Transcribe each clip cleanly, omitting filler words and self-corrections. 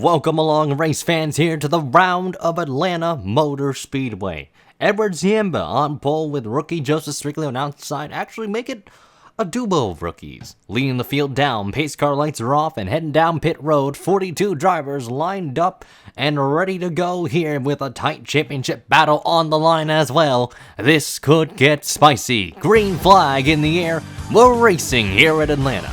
Welcome along, race fans, here to the round of Atlanta Motor Speedway. Edward Ziemba on pole with rookie Joseph Strictly on outside, actually make it a duo of rookies. Leading the field down, pace car lights are off and heading down pit road. 42 drivers lined up and ready to go here with a tight championship battle on the line as well. This could get spicy. Green flag in the air. We're racing here at Atlanta.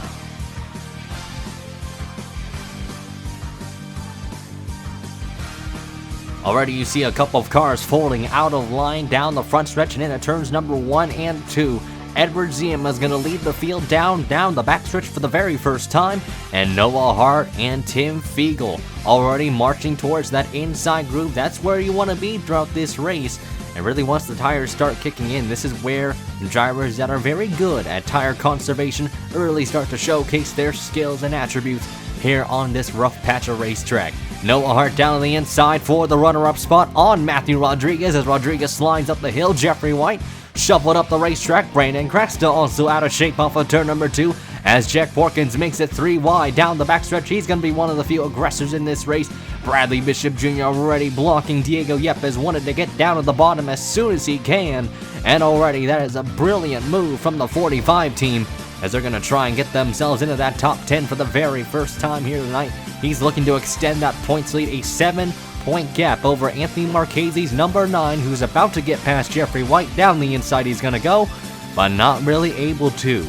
Already you see a couple of cars folding out of line down the front stretch and into turns number 1 and 2. Edward Ziemba is going to lead the field down the backstretch for the very first time, and Noah Hart and Tim Fiegel already marching towards that inside groove. That's where you want to be throughout this race. And really, once the tires start kicking in, this is where drivers that are very good at tire conservation really start to showcase their skills and attributes here on this rough patch of racetrack. Noah Hart down on the inside for the runner-up spot on Matthew Rodriguez as Rodriguez slides up the hill. Jeffrey White shuffled up the racetrack. Brandon Cresta also out of shape off of turn number 2 as Jack Porkins makes it 3 wide down the backstretch. He's going to be one of the few aggressors in this race. Bradley Bishop Jr. already blocking. Diego Yepes wanted to get down to the bottom as soon as he can, and already that is a brilliant move from the 45 team as they're going to try and get themselves into that top 10 for the very first time here tonight. He's looking to extend that points lead, a 7-point gap over Anthony Marchesi's number 9, who's about to get past Jeffrey White. Down the inside he's going to go, but not really able to.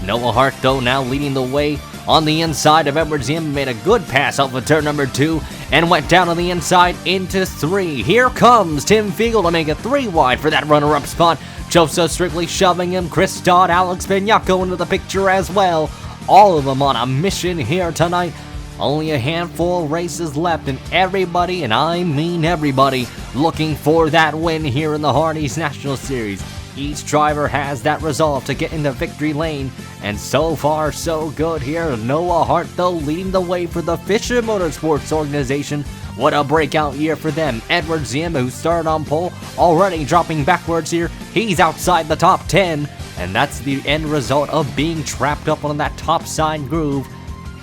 Noah Hart, though, now leading the way on the inside of Edward Ziemba, made a good pass off of turn number 2 and went down on the inside into 3. Here comes Tim Fiegel to make it 3 wide for that runner-up spot. Joseph Strictly shoving him, Chris Dodd, Alex Benyako into the picture as well. All of them on a mission here tonight. Only a handful of races left, and everybody, and I mean everybody, looking for that win here in the Hardee's National Series. Each driver has that resolve to get into victory lane, and so far so good here. Noah Hart, though, leading the way for the Fisher Motorsports organization. What a breakout year for them. Edward Ziemba, who started on pole, already dropping backwards here. He's outside the top 10, and that's the end result of being trapped up on that top side groove.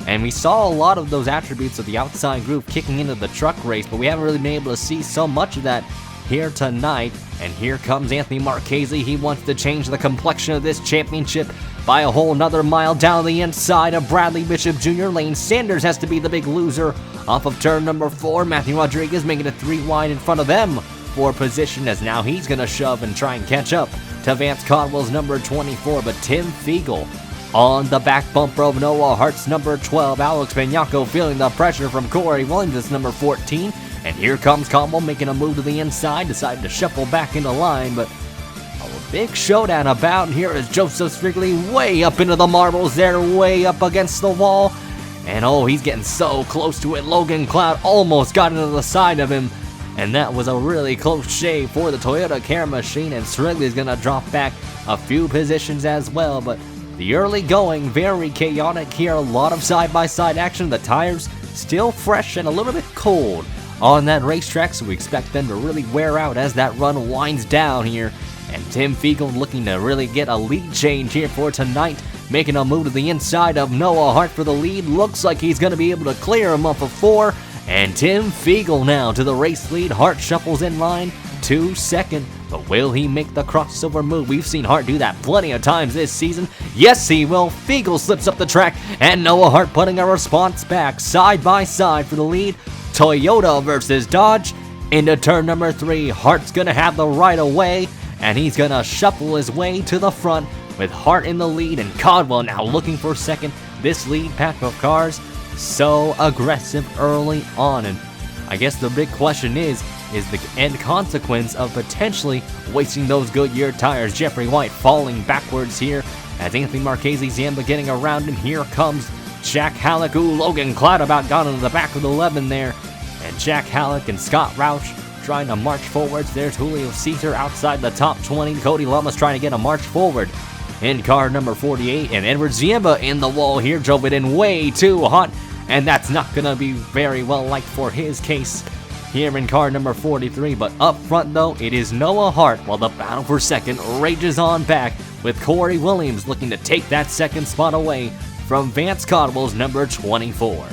And we saw a lot of those attributes of the outside groove kicking into the truck race, but we haven't really been able to see so much of that here tonight. And here comes Anthony Marchesi. He wants to change the complexion of this championship by a whole nother mile down the inside of Bradley Bishop Jr. Lane Sanders has to be the big loser off of turn number 4. Matthew Rodriguez making it 3 wide in front of them for position, as now he's going to shove and try and catch up to Vance Codwell's number 24. But Tim Fiegel on the back bumper of Noah Hart's number 12. Alex Benyako feeling the pressure from Corey Williams' number 14. And here comes Codwell making a move to the inside, decided to shuffle back into line, but a big showdown about. Here is Joseph Strictly way up into the marbles there, way up against the wall. And oh, he's getting so close to it. Logan Cloud almost got into the side of him, and that was a really close shave for the Toyota Care Machine, and Strictly's going to drop back a few positions as well. But the early going, very chaotic here. A lot of side-by-side action. The tires still fresh and a little bit cold on that racetrack, so we expect them to really wear out as that run winds down here. And Tim Fiegel looking to really get a lead change here for tonight, making a move to the inside of Noah Hart for the lead. Looks like he's going to be able to clear him up of 4, and Tim Fiegel now to the race lead. Hart shuffles in line to second, but will he make the crossover move? We've seen Hart do that plenty of times this season. Yes, he will. Fiegel slips up the track, and Noah Hart putting a response back side by side for the lead. Toyota versus Dodge into turn number 3. Hart's going to have the right of way, and he's going to shuffle his way to the front with Hart in the lead and Codwell now looking for second. This lead pack of cars so aggressive early on, and I guess the big question is the end consequence of potentially wasting those Goodyear tires. Jeffrey White falling backwards here as Anthony Marchesi, Ziemba getting around him. Here comes Jack Halleck. Ooh, Logan Cloud about got into the back of the 11 there. And Jack Halleck and Scott Roush trying to march forwards. There's Julio Caesar outside the top 20. Cody Lamas trying to get a march forward in car number 48. And Edward Ziemba in the wall here. Drove it in way too hot. And that's not going to be very well liked for his case here in car number 43. But up front, though, it is Noah Hart, while the battle for second rages on back with Corey Williams looking to take that second spot away from Vance Codwell's number 24.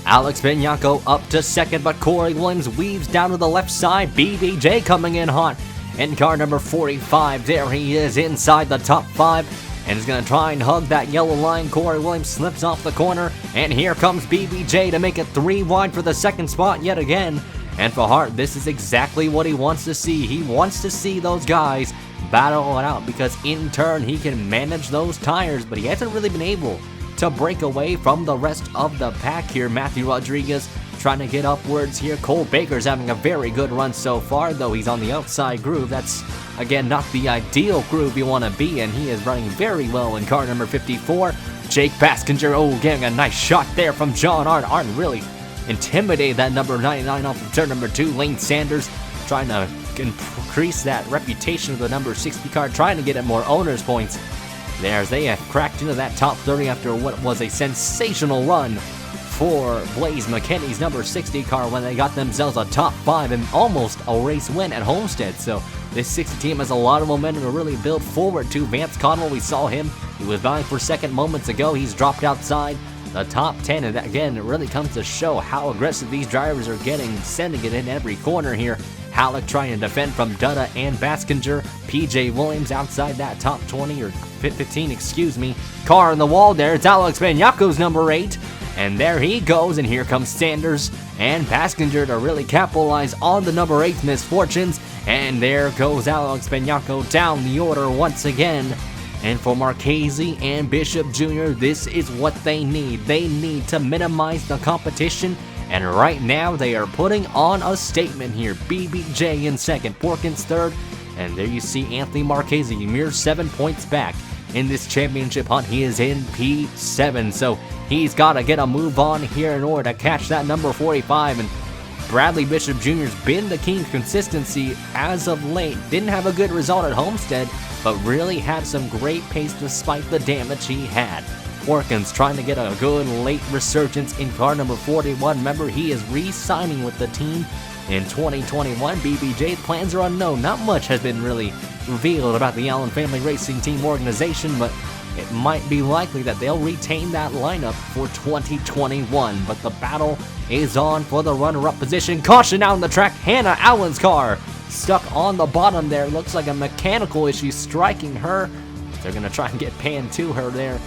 Alex Bianco up to second, but Corey Williams weaves down to the left side. BBJ coming in hot. In car number 45, there he is inside the top 5. And is going to try and hug that yellow line. Corey Williams slips off the corner. And here comes BBJ to make it 3 wide for the second spot yet again. And for Hart, this is exactly what he wants to see. He wants to see those guys battle it out because in turn he can manage those tires. But he hasn't really been able to break away from the rest of the pack here. Matthew Rodriguez trying to get upwards here. Cole Baker's having a very good run so far, though he's on the outside groove. That's, again, not the ideal groove you want to be in. He is running very well in car number 54. Jake Baskinger, getting a nice shot there from John Arndt. Arndt really intimidated that number 99 off of turn number 2. Lane Sanders trying to increase that reputation of the number 60 car, trying to get it more owners points. There's they have cracked into that top 30 after what was a sensational run for Blaze McKinney's number 60 car when they got themselves a top 5 and almost a race win at Homestead. So this 60 team has a lot of momentum to really build forward to. Vance Connell, we saw him. He was vying for second moments ago. He's dropped outside the top 10, and again, it really comes to show how aggressive these drivers are getting, sending it in every corner here. Halleck trying to defend from Dutta and Baskinger. PJ Williams outside that top 20, or 15, excuse me. Car on the wall there, it's Alex Bianco's number 8. And there he goes, and here comes Sanders and Baskinger to really capitalize on the number 8's misfortunes. And there goes Alex Bianco down the order once again. And for Marchesi and Bishop Jr., this is what they need. They need to minimize the competition. And right now, they are putting on a statement here. BBJ in second, Porkins third. And there you see Anthony Marchesi, mere 7 points back. In this championship hunt, he is in P7. So he's got to get a move on here in order to catch that number 45. And Bradley Bishop Jr.'s been the key consistency as of late. Didn't have a good result at Homestead, but really had some great pace despite the damage he had. Porkins trying to get a good late resurgence in car number 41. Remember, he is re-signing with the team in 2021. BBJ's plans are unknown. Not much has been really revealed about the Allen Family Racing Team organization, but it might be likely that they'll retain that lineup for 2021. But the battle is on for the runner-up position. Caution down the track. Hannah Allen's car stuck on the bottom there. Looks like a mechanical issue striking her. They're going to try and get Pan to her there.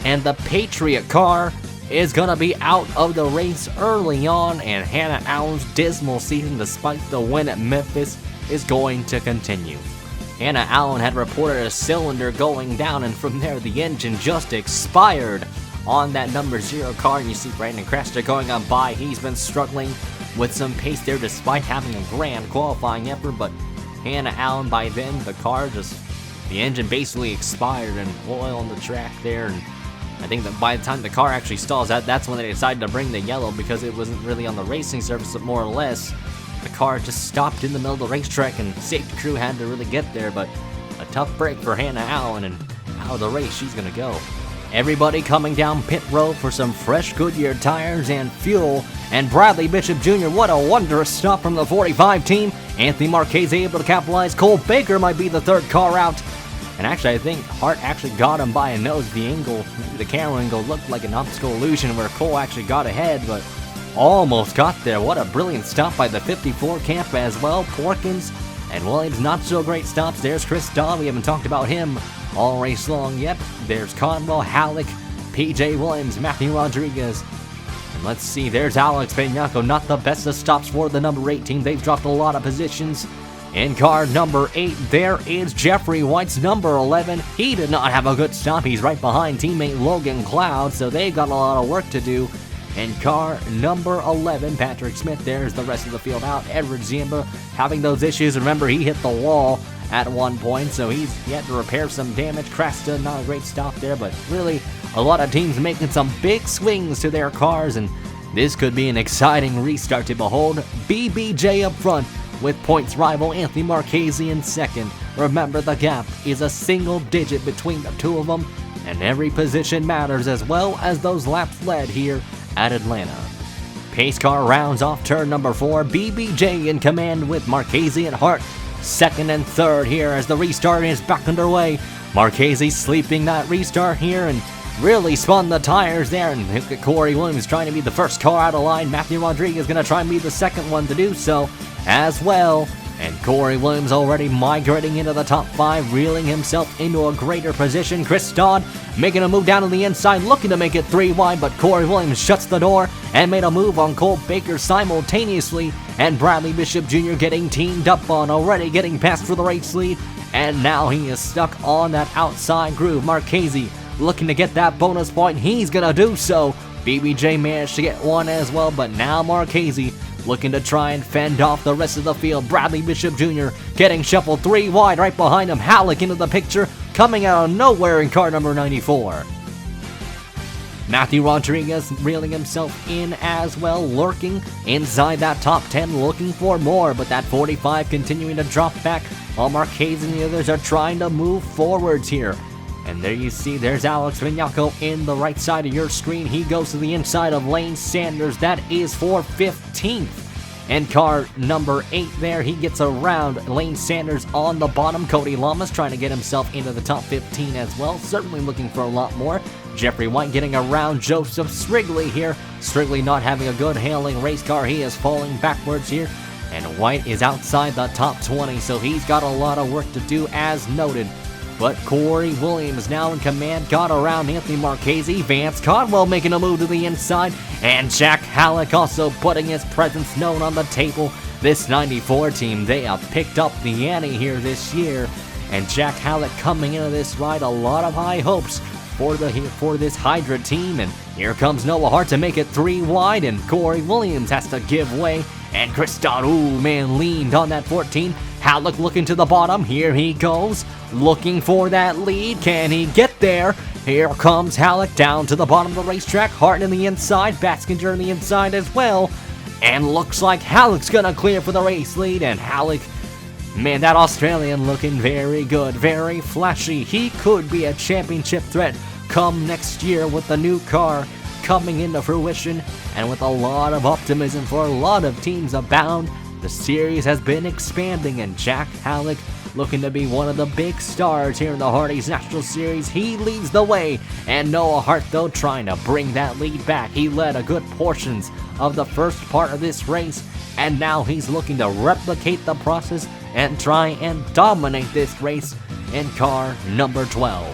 And the Patriot car is going to be out of the race early on. And Hannah Allen's dismal season, despite the win at Memphis, is going to continue. Hannah Allen had reported a cylinder going down, and from there the engine just expired on that number 0 car. And you see Brandon Cresta going on by. He's been struggling with some pace there despite having a grand qualifying effort, but Hannah Allen, by then the engine basically expired and oil on the track there. And I think that by the time the car actually stalls out, that's when they decided to bring the yellow, because it wasn't really on the racing surface, but more or less the car just stopped in the middle of the racetrack and safety crew had to really get there. But a tough break for Hannah Allen, and out of the race she's gonna go. Everybody coming down pit road for some fresh Goodyear tires and fuel. And Bradley Bishop Jr., what a wondrous stop from the 45 team. Anthony Marchesi able to capitalize. Cole Baker might be the third car out. And actually, I think Hart actually got him by a nose. The angle, the camera angle looked like an optical illusion where Cole actually got ahead, but almost got there. What a brilliant stop by the 54 camp as well. Porkins and Williams, not so great stops. There's Chris Dahl. We haven't talked about him all race long yet. There's Conwell, Halleck, PJ Williams, Matthew Rodriguez. And let's see, there's Alex Bianco. Not the best of stops for the number 8 team. They've dropped a lot of positions. In car number 8, there is Jeffrey White's number 11. He did not have a good stop. He's right behind teammate Logan Cloud, so they've got a lot of work to do. In car number 11, Patrick Smith. There's the rest of the field out. Edward Ziemba having those issues. Remember, he hit the wall at one point, so he had to repair some damage. Cresta, not a great stop there, but really a lot of teams making some big swings to their cars, and this could be an exciting restart to behold. BBJ up front with points rival Anthony Marchesi in second. Remember, the gap is a single digit between the two of them, and every position matters, as well as those laps led here at Atlanta. Pace car rounds off turn number 4. BBJ in command with Marchesi and Hart second and third here as the restart is back underway. Marchesi sleeping that restart here, and really spun the tires there, and Corey Williams trying to be the first car out of line. Matthew Rodriguez going to try and be the second one to do so as well. And Corey Williams already migrating into the top 5, reeling himself into a greater position. Chris Dodd making a move down to the inside, looking to make it 3 wide, but Corey Williams shuts the door and made a move on Cole Baker simultaneously. And Bradley Bishop Jr. getting teamed up on, already getting past for the race lead. And now he is stuck on that outside groove. Marchesi looking to get that bonus point. He's going to do so. BBJ managed to get one as well, but now Marchesi looking to try and fend off the rest of the field. Bradley Bishop Jr. getting shuffled 3 wide right behind him. Halleck into the picture, coming out of nowhere in car number 94. Matthew Rodriguez reeling himself in as well, lurking inside that top 10, looking for more, but that 45 continuing to drop back while Marquez and the others are trying to move forwards here. And there you see, there's Alex Vignacco in the right side of your screen. He goes to the inside of Lane Sanders. That is for 15th. And car number 8 there, he gets around Lane Sanders on the bottom. Cody Lamas trying to get himself into the top 15 as well. Certainly looking for a lot more. Jeffrey White getting around Joseph Strigley here. Strigley not having a good handling race car. He is falling backwards here. And White is outside the top 20, so he's got a lot of work to do as noted. But Corey Williams now in command, got around Anthony Marchesi. Vance Codwell making a move to the inside, and Jack Halleck also putting his presence known on the table. This 94 team, they have picked up the ante here this year, and Jack Halleck coming into this ride, a lot of high hopes for this Hydra team. And here comes Noah Hart to make it 3 wide, and Corey Williams has to give way, and Chris Dodd, ooh man, leaned on that 14. Halleck looking to the bottom, here he goes, looking for that lead. Can he get there? Here comes Halleck down to the bottom of the racetrack. Hart in the inside, Batskinger in the inside as well. And looks like Halleck's gonna clear for the race lead. And Halleck, man, that Australian looking very good, very flashy. He could be a championship threat come next year with the new car coming into fruition. And with a lot of optimism for a lot of teams abound, the series has been expanding, and Jack Halleck looking to be one of the big stars here in the Hardee's National Series. He leads the way, and Noah Hart, though, trying to bring that lead back. He led a good portions of the first part of this race, and now he's looking to replicate the process and try and dominate this race in car number 12.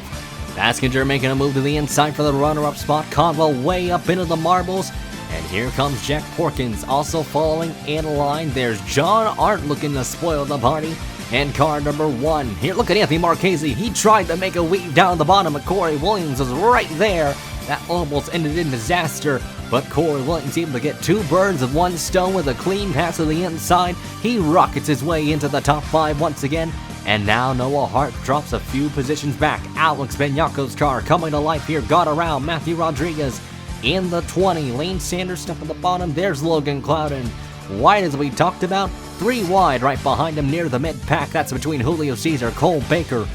Baskinger making a move to the inside for the runner-up spot. Conwell way up into the marbles. And here comes Jack Porkins also following in line. There's John Arndt looking to spoil the party. And car number 1. Here, look at Anthony Marchesi. He tried to make a weave down the bottom, but Corey Williams was right there. That almost ended in disaster. But Corey Williams able to get 2 birds of 1 stone with a clean pass to the inside. He rockets his way into the top 5 once again. And now Noah Hart drops a few positions back. Alex Vignacco's car coming to life here. Got around Matthew Rodriguez in the 20. Lane Sanders stuck at the bottom. There's Logan Clouden. White, as we talked about, 3 wide right behind him near the mid-pack. That's between Julio Caesar, Cole Baker,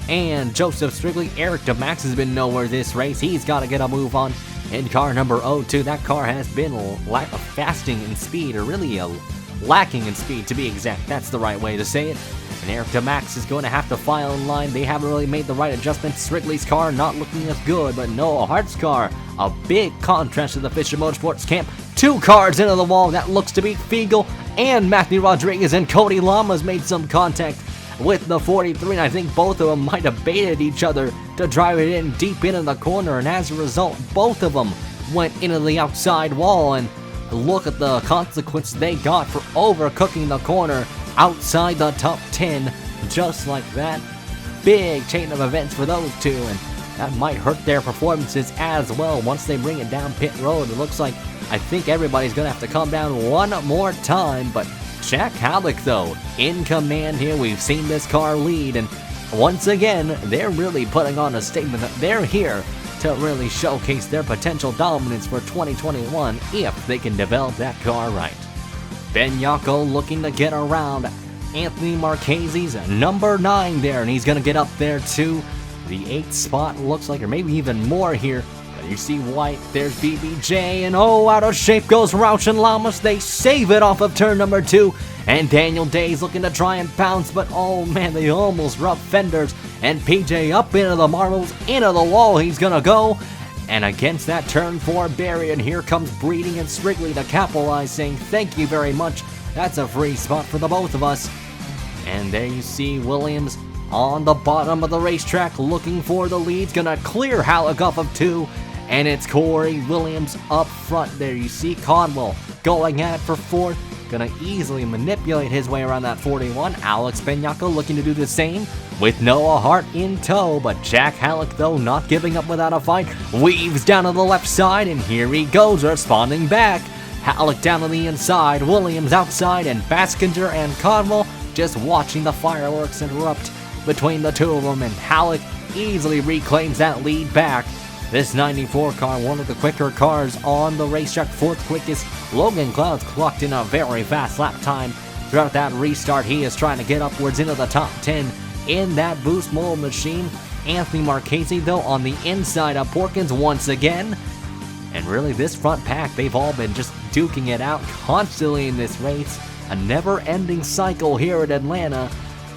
and Joseph Strigley. Eric DeMax has been nowhere this race. He's got to get a move on in car number 02. That car has been fasting in speed, or really lacking in speed to be exact. That's the right way to say it. And Eric DeMax is going to have to file in line. They haven't really made the right adjustments. Strigley's car not looking as good, but Noah Hart's car, a big contrast to the Fisher Motorsports camp. 2 cars into the wall. That looks to be Fiegel and Matthew Rodriguez, and Cody Lamas made some contact with the 43, and I think both of them might have baited each other to drive it in deep into the corner, and as a result, both of them went into the outside wall. And look at the consequence they got for overcooking the corner outside the top 10, just like that. Big chain of events for those two, and that might hurt their performances as well once they bring it down pit road. It looks like I think everybody's going to have to come down one more time, but Jack Halleck, though, in command here. We've seen this car lead, and once again, they're really putting on a statement that they're here to really showcase their potential dominance for 2021 if they can develop that car right. Vignacco looking to get around Anthony Marchesi's number 9 there, and he's going to get up there to the 8th spot, looks like, or maybe even more here. But you see White, there's BBJ, and oh, out of shape goes Roush and Lamas. They save it off of turn number 2, and Daniel Day's looking to try and bounce, but oh man, they almost rub fenders, and PJ up into the marbles, into the wall he's going to go. And against that turn 4 barrier, and here comes Breeding and Sprigley to capitalize, saying thank you very much. That's a free spot for the both of us. And there you see Williams on the bottom of the racetrack looking for the lead. Gonna clear Halleck off of 2. And it's Corey Williams up front. There you see Conwell going at it for 4th. Gonna easily manipulate his way around that 41. Alex Benyako looking to do the same with Noah Hart in tow. But Jack Halleck, though, not giving up without a fight. Weaves down to the left side, and here he goes, responding back. Halleck down on the inside, Williams outside, and Baskinger and Conwell just watching the fireworks erupt between the two of them. And Halleck easily reclaims that lead back. This 94 car, one of the quicker cars on the racetrack, 4th quickest. Logan Clouds clocked in a very fast lap time. Throughout that restart, he is trying to get upwards into the top 10 in that boost mold machine. Anthony Marchesi, though, on the inside of Porkins once again. And really, this front pack, they've all been just duking it out constantly in this race. A never-ending cycle here at Atlanta.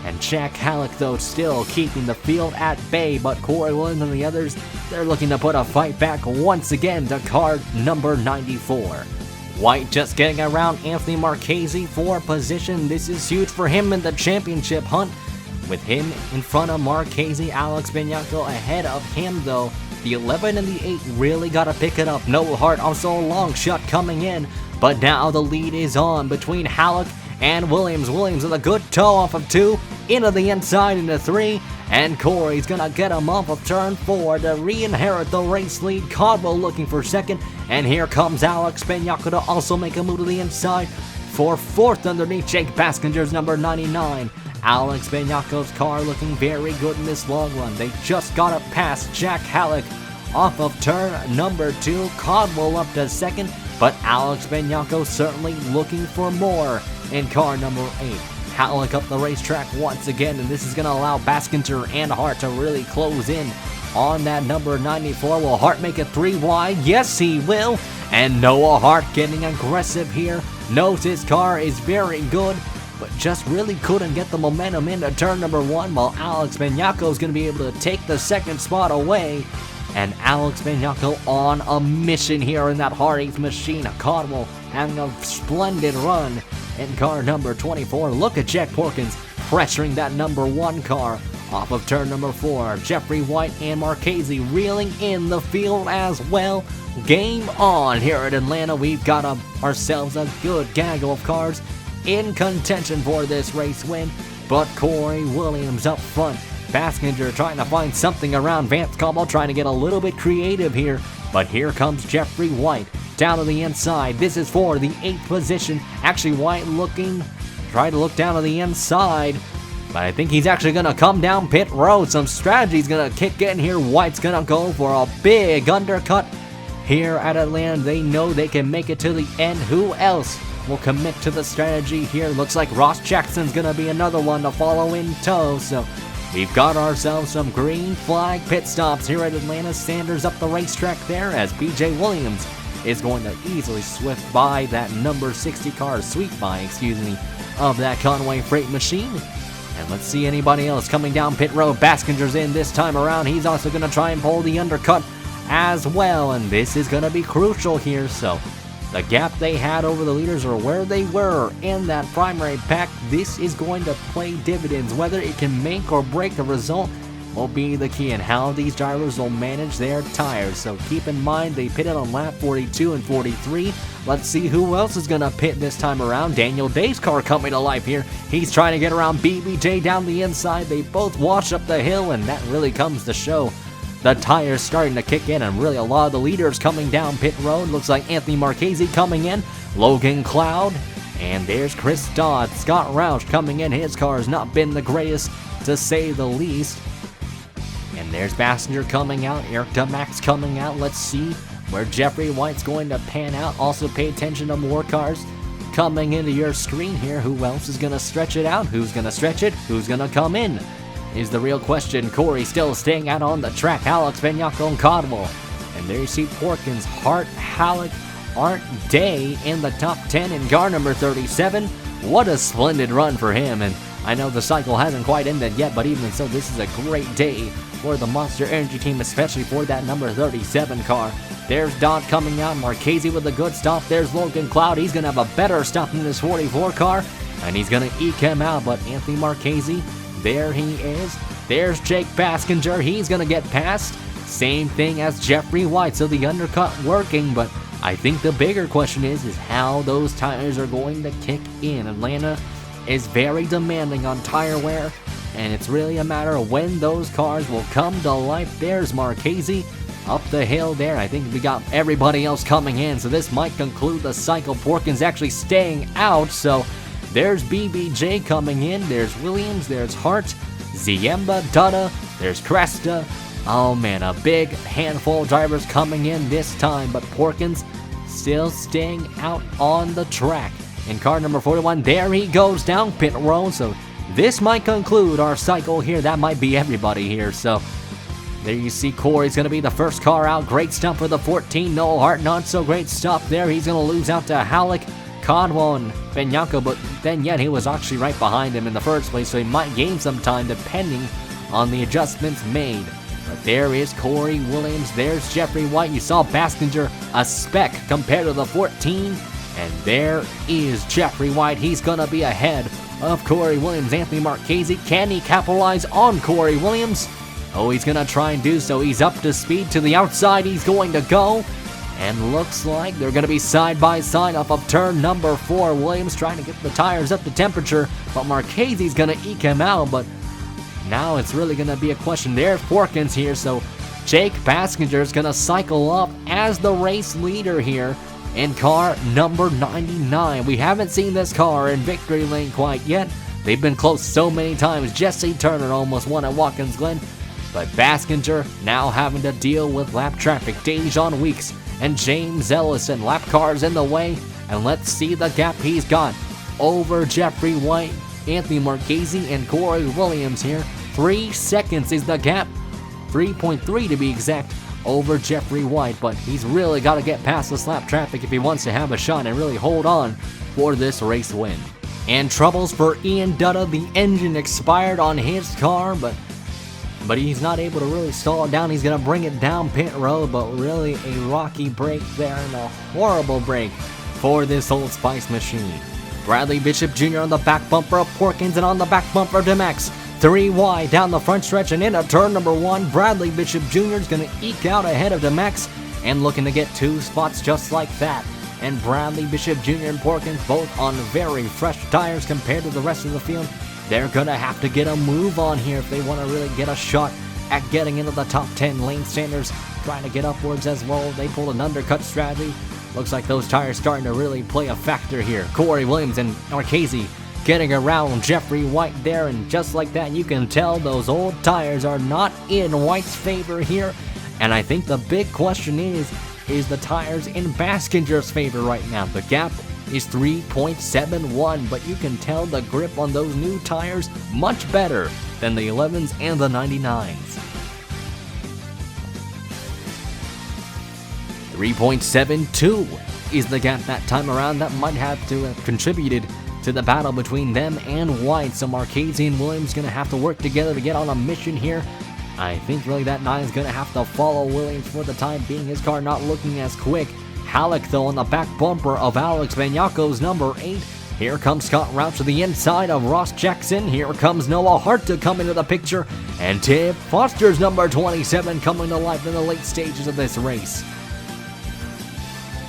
And Jack Halleck, though, still keeping the field at bay, but Corey Williams and the others, they're looking to put a fight back once again to car number 94. White just getting around Anthony Marchesi for position. This is huge for him in the championship hunt. With him in front of Marchesi, Alex Benyako ahead of him, though. The 11 and the 8 really got to pick it up. Noah Hart also a long shot coming in, but now the lead is on between Halleck and Williams. Williams with a good toe off of 2, into the inside into 3, and Corey's gonna get him off of turn 4 to re-inherit the race lead. Codwell looking for 2nd, and here comes Alex Benyako to also make a move to the inside for 4th underneath Jake Baskinger's number 99. Alex Benyako's car looking very good in this long run. They just got it past Jack Halleck off of turn number 2. Codwell up to 2nd, but Alex Benyako certainly looking for more in car number 8. Halleck up the racetrack once again, and this is going to allow Baskinger and Hart to really close in on that number 94. Will Hart make it 3 wide? Yes, he will. And Noah Hart getting aggressive here. Knows his car is very good, but just really couldn't get the momentum into turn number 1, while Alex Benyako is going to be able to take the 2nd spot away. And Alex Benyako on a mission here in that Hardee's machine. Codwell having a splendid run in car number 24. Look at Jack Porkins pressuring that number 1 car off of turn number 4. Jeffrey White and Marchesi reeling in the field as well. Game on here at Atlanta. We've got ourselves a good gaggle of cars in contention for this race win, but Corey Williams up front. Baskinger trying to find something around Vance Cobble, trying to get a little bit creative here, but here comes Jeffrey White down to the inside. This is for the 8th position. Actually, White trying to look down to the inside, but I think he's actually going to come down pit road. Some strategy's going to kick in here. White's going to go for a big undercut here at Atlanta. They know they can make it to the end. Who else will commit to the strategy here? Looks like Ross Jackson's going to be another one to follow in tow, so we've got ourselves some green flag pit stops here at Atlanta. Sanders up the racetrack there as BJ Williams is going to easily sweep by that number 60 car, of that Conway Freight machine. And let's see anybody else coming down pit road. Baskinger's in this time around. He's also going to try and pull the undercut as well, and this is going to be crucial here. So the gap they had over the leaders, or where they were in that primary pack, this is going to play dividends. Whether it can make or break the result will be the key, and how these drivers will manage their tires. So keep in mind, they pitted on lap 42 and 43. Let's see who else is going to pit this time around. Daniel Day's car coming to life here. He's trying to get around BBJ down the inside. They both wash up the hill, and that really comes to show. The tires starting to kick in, and really a lot of the leaders coming down pit road. Looks like Anthony Marchesi coming in, Logan Cloud, and there's Chris Dodd. Scott Roush coming in. His car has not been the greatest, to say the least. And there's Bassinger coming out, Eric Dumax coming out. Let's see where Jeffrey White's going to pan out. Also pay attention to more cars coming into your screen here. Who else is going to stretch it out? Who's going to stretch it? Who's going to come in is the real question. Corey still staying out on the track. Alex Benyako and Codwell. And there you see Porkins, Hart, Halleck, Art Day in the top 10 in car number 37. What a splendid run for him. And I know the cycle hasn't quite ended yet, but even so, this is a great day for the Monster Energy team, especially for that number 37 car. There's Dodd coming out, Marchesi with a good stop. There's Logan Cloud. He's going to have a better stop than this 44 car, and he's going to eke him out. But Anthony Marchesi, there he is. There's Jake Baskinger. He's going to get past. Same thing as Jeffrey White, so the undercut working, but I think the bigger question is how those tires are going to kick in. Atlanta is very demanding on tire wear, and it's really a matter of when those cars will come to life. There's Marchesi up the hill there. I think we got everybody else coming in, so this might conclude the cycle. Porkins actually staying out, so there's BBJ coming in. There's Williams, there's Hart, Ziemba, Dutta, there's Cresta. Oh man, a big handful of drivers coming in this time, but Porkins still staying out on the track. In car number 41, there he goes down pit road, so this might conclude our cycle here. That might be everybody here, so there you see Corey's going to be the first car out. Great stuff for the 14, Noah Hart, not so great stuff there. He's going to lose out to Halleck, Codwell, and Benyako, but then yet he was actually right behind him in the first place, so he might gain some time depending on the adjustments made. But there is Corey Williams, there's Jeffrey White. You saw Baskinger, a speck compared to the 14, and there is Jeffrey White. He's going to be ahead of Corey Williams. Anthony Marchesi, can he capitalize on Corey Williams? Oh, he's going to try and do so. He's up to speed to the outside. He's going to go, and looks like they're going to be side by side off of turn number 4. Williams trying to get the tires up to temperature, but Marchesi's going to eke him out, but now it's really going to be a question. There's Porkins here, so Jake Baskinger is going to cycle up as the race leader here in car number 99. We haven't seen this car in victory lane quite yet. They've been close so many times. Jesse Turner almost won at Watkins Glen, but Baskinger now having to deal with lap traffic. Dejon Weeks and James Ellison, lap cars in the way, and let's see the gap he's got over Jeffrey White, Anthony Marchesi, and Corey Williams here. 3 seconds is the gap, 3.3 to be exact, over Jeffrey White, but he's really got to get past this lap traffic if he wants to have a shot and really hold on for this race win. And troubles for Ian Dutta. The engine expired on his car, but he's not able to really stall it down. He's going to bring it down pit road, but really a rocky break there and a horrible break for this Old Spice machine. Bradley Bishop Jr. on the back bumper of Porkins, and on the back bumper of Demax. 3 wide down the front stretch and into turn number 1. Bradley Bishop Jr. is going to eke out ahead of Demax and looking to get 2 spots just like that. And Bradley Bishop Jr. and Porkins both on very fresh tires compared to the rest of the field. They're going to have to get a move on here if they want to really get a shot at getting into the top 10. Lane Sanders trying to get upwards as well. They pulled an undercut strategy. Looks like those tires starting to really play a factor here. Corey Williams and Marchesi getting around Jeffrey White there, and just like that, you can tell those old tires are not in White's favor here. And I think the big question is the tires in Baskinger's favor right now? The gap is 3.71, but you can tell the grip on those new tires much better than the 11s and the 99s. 3.72 is the gap that time around. That might have to have contributed to the battle between them and White. So Marchesi and Williams going to have to work together to get on a mission here. I think really that 9 is going to have to follow Williams for the time being. His car not looking as quick. Halleck though on the back bumper of Alex Benyako's number 8. Here comes Scott Rauch to the inside of Ross Jackson. Here comes Noah Hart to come into the picture. And Tim Foster's number 27 coming to life in the late stages of this race.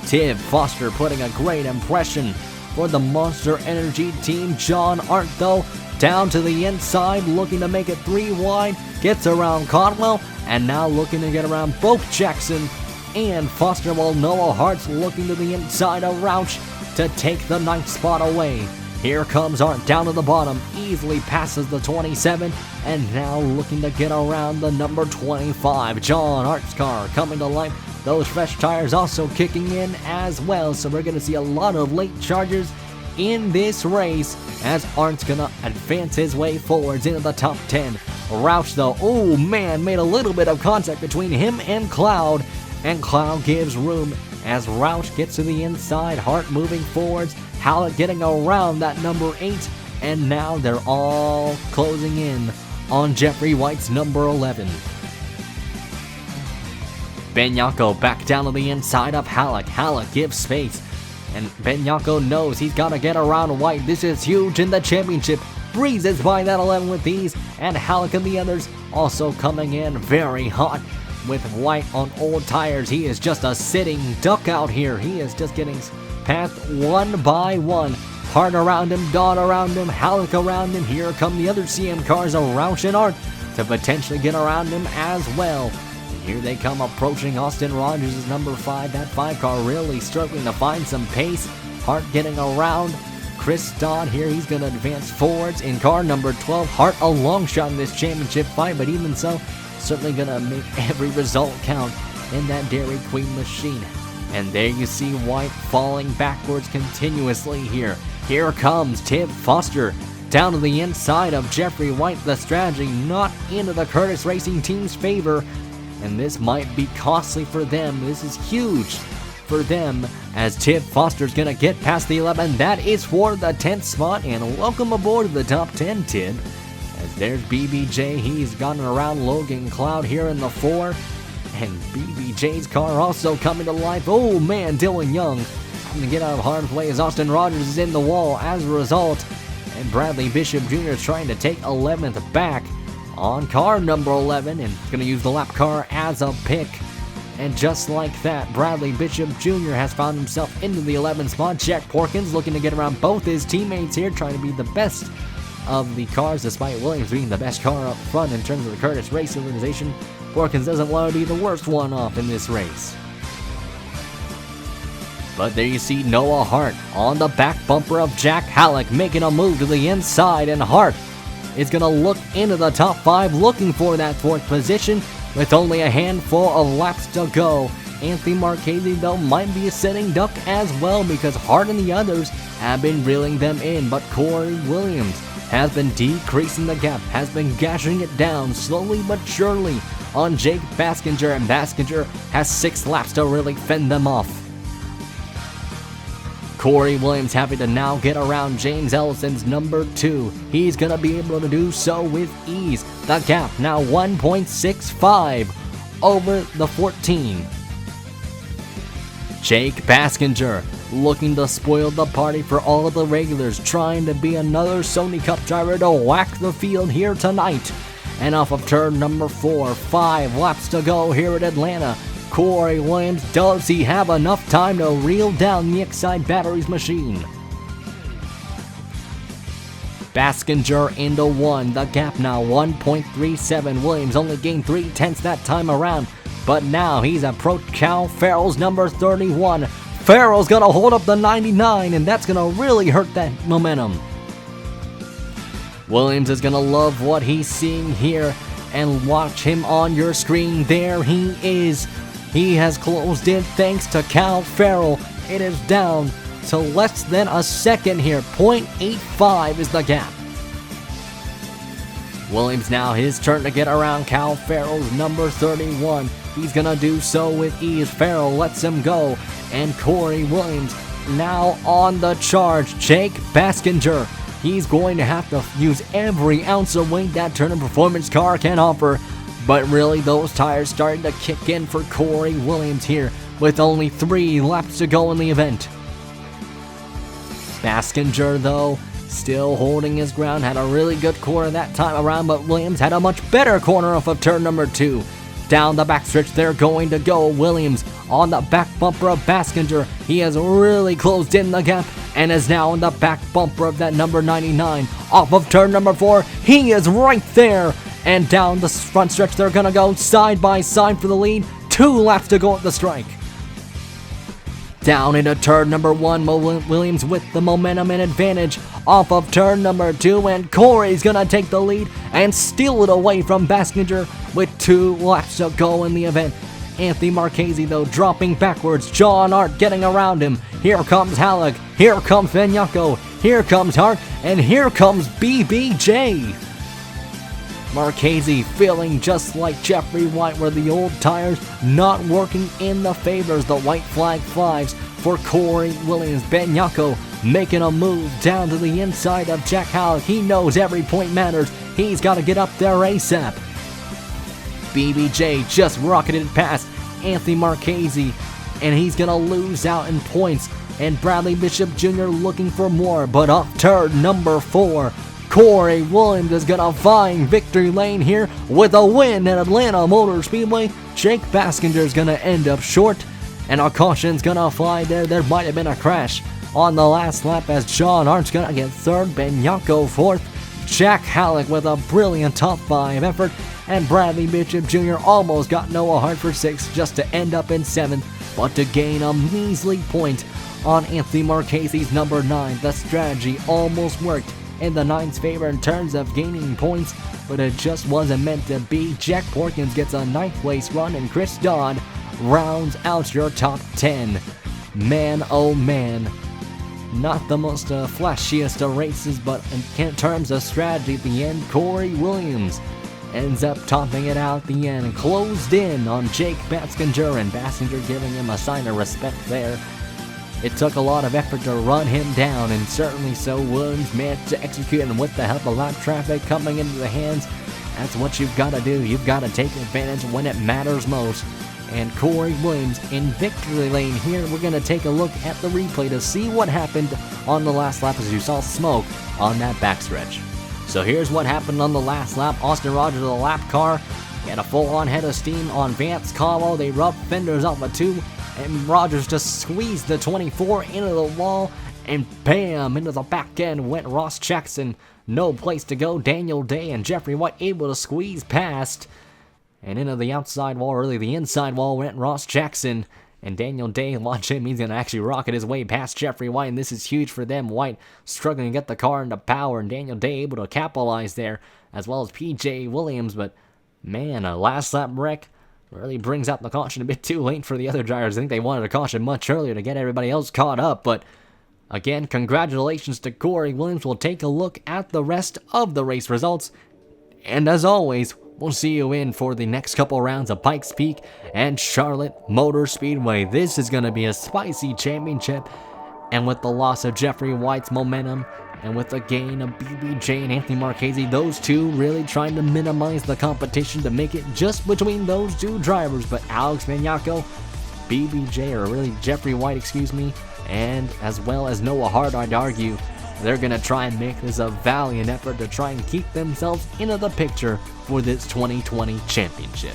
Tim Foster putting a great impression for the Monster Energy team. John Arndt though down to the inside, looking to make it 3 wide, gets around Codwell, and now looking to get around both Jackson and Foster, while Noah Hart's looking to the inside of Rauch to take the 9th spot away. Here comes Arndt down to the bottom, easily passes the 27, and now looking to get around the number 25. John Arndt's car coming to life. Those fresh tires also kicking in as well, so we're going to see a lot of late chargers in this race as Arndt's going to advance his way forwards into the top 10. Rauch though, oh man, made a little bit of contact between him and Cloud gives room as Rauch gets to the inside. Hart moving forwards, Hallett getting around that number 8, and now they're all closing in on Jeffrey White's number 11. Benyako back down to the inside of Halleck. Halleck gives space, and Benyako knows he's got to get around White. This is huge in the championship. Breezes by that 11 with ease, and Halleck and the others also coming in very hot with White on old tires. He is just a sitting duck out here. He is just getting passed one by one. Hart around him, Dodd around him, Halleck around him. Here come the other CM cars of Roush and Hart to potentially get around him as well. And here they come approaching Austin Rogers' number 5. That 5 car really struggling to find some pace. Hart getting around Chris Dodd here. He's going to advance forwards in car number 12. Hart a long shot in this championship fight, but even so, certainly going to make every result count in that Dairy Queen machine. And there you see White falling backwards continuously here. Here comes Tim Foster down to the inside of Jeffrey White. The strategy not into the Curtis Racing Team's favor, and this might be costly for them. This is huge for them as Tim Foster's going to get past the 11. That is for the 10th spot, and welcome aboard to the top 10, Tim. As there's BBJ, he's gotten around Logan Cloud here in the 4. And BBJ's car also coming to life. Oh man, Dylan Young having to get out of harm's way as Austin Rogers is in the wall as a result. And Bradley Bishop Jr. is trying to take 11th back on car number 11 and going to use the lap car as a pick. And just like that, Bradley Bishop Jr. has found himself into the 11th spot. Jack Porkins looking to get around both his teammates here, trying to be the best of the cars, despite Williams being the best car up front in terms of the Curtis Race organization. Porkins doesn't want to be the worst one off in this race. But there you see Noah Hart on the back bumper of Jack Halleck, making a move to the inside, and Hart is going to look into the top 5, looking for that 4th position with only a handful of laps to go. Anthony Marchesi, though, might be a sitting duck as well, because Hart and the others have been reeling them in, but Corey Williams has been decreasing the gap, has been gashing it down slowly but surely on Jake Baskinger, and Baskinger has 6 laps to really fend them off. Corey Williams having to now get around James Ellison's number 2. He's going to be able to do so with ease. The gap now 1.65 over the 14. Jake Baskinger looking to spoil the party for all of the regulars, trying to be another Sony Cup driver to whack the field here tonight. And off of turn number 4, 5 laps to go here at Atlanta. Corey Williams, does he have enough time to reel down the Excite Batteries machine? Baskinger into 1, the gap now 1.37. Williams only gained 3/10 that time around, but now he's approached Cal Farrell's number 31. Farrell's gonna hold up the 99, and that's gonna really hurt that momentum. Williams is gonna love what he's seeing here, and watch him on your screen. There he is. He has closed in thanks to Cal Farrell. It is down to less than a second here. 0.85 is the gap. Williams now his turn to get around Cal Farrell's number 31. He's gonna do so with ease. Farrell lets him go, and Corey Williams now on the charge. Jake Baskinger, he's going to have to use every ounce of weight that Turner Performance car can offer. But really, those tires starting to kick in for Corey Williams here with only 3 laps to go in the event. Baskinger, though, still holding his ground, had a really good corner that time around, but Williams had a much better corner off of turn number 2. Down the backstretch, they're going to go. Williams on the back bumper of Baskinger. He has really closed in the gap and is now on the back bumper of that number 99. Off of turn number 4, he is right there. And down the front stretch, they're going to go side by side for the lead. 2 laps to go at the strike. Down into turn number 1, Williams with the momentum and advantage off of turn number 2, and Corey's going to take the lead and steal it away from Baskinger with 2 laps to go in the event. Anthony Marchesi, though, dropping backwards. John Hart getting around him. Here comes Halleck. Here comes Benyako. Here comes Hart. And here comes BBJ. Marchesi feeling just like Jeffrey White, where the old tires not working in the favors. The white flag flies for Corey Williams. Benyako making a move down to the inside of Jack Halleck. He knows every point matters. He's got to get up there ASAP. BBJ just rocketed past Anthony Marchesi, and he's going to lose out in points. And Bradley Bishop Jr. looking for more, but up turn number 4. Corey Williams is going to find victory lane here with a win at Atlanta Motor Speedway. Jake Baskinger is going to end up short, and a caution's going to fly there. There might have been a crash on the last lap as John Arndt's going to get 3rd, Benyako 4th. Jack Halleck with a brilliant top 5 effort, and Bradley Bishop Jr. almost got Noah Hart for 6th just to end up in 7th, but to gain a measly point on Anthony Marchesi's number 9. The strategy almost worked in the 9's favor in terms of gaining points, but it just wasn't meant to be. Jack Porkins gets a 9th place run, and Chris Dodd rounds out your top 10. Man, oh man. Not the most flashiest of races, but in terms of strategy at the end, Corey Williams ends up topping it out at the end, closed in on Jake Baskinger, and Baskinger giving him a sign of respect there. It took a lot of effort to run him down, and certainly so Williams managed to execute, and with the help of lap traffic coming into the hands, that's what you've got to do. You've got to take advantage when it matters most. And Corey Williams in victory lane here. We're going to take a look at the replay to see what happened on the last lap as you saw smoke on that backstretch. So here's what happened on the last lap. Austin Rogers, the lap car, had a full-on head of steam on Vance Caldwell. They rubbed fenders off a 2, and Rogers just squeezed the 24 into the wall, and bam, into the back end went Ross Jackson. No place to go. Daniel Day and Jeffrey White able to squeeze past, and into the outside wall, or really the inside wall, went Ross Jackson. And Daniel Day, watch him, he's going to actually rocket his way past Jeffrey White, and this is huge for them. White struggling to get the car into power, and Daniel Day able to capitalize there, as well as PJ Williams. But man, a last lap wreck really brings out the caution a bit too late for the other drivers. I think they wanted a caution much earlier to get everybody else caught up. But again, congratulations to Corey Williams. We'll take a look at the rest of the race results. And as always, we'll see you in for the next couple rounds of Pikes Peak and Charlotte Motor Speedway. This is going to be a spicy championship, and with the loss of Jeffrey White's momentum, and with the gain of BBJ and Anthony Marchesi, those two really trying to minimize the competition to make it just between those two drivers. But Alex Benyako, BBJ, or really Jeffrey White, excuse me, and as well as Noah Hart, I'd argue, they're going to try and make this a valiant effort to try and keep themselves into the picture for this 2020 championship.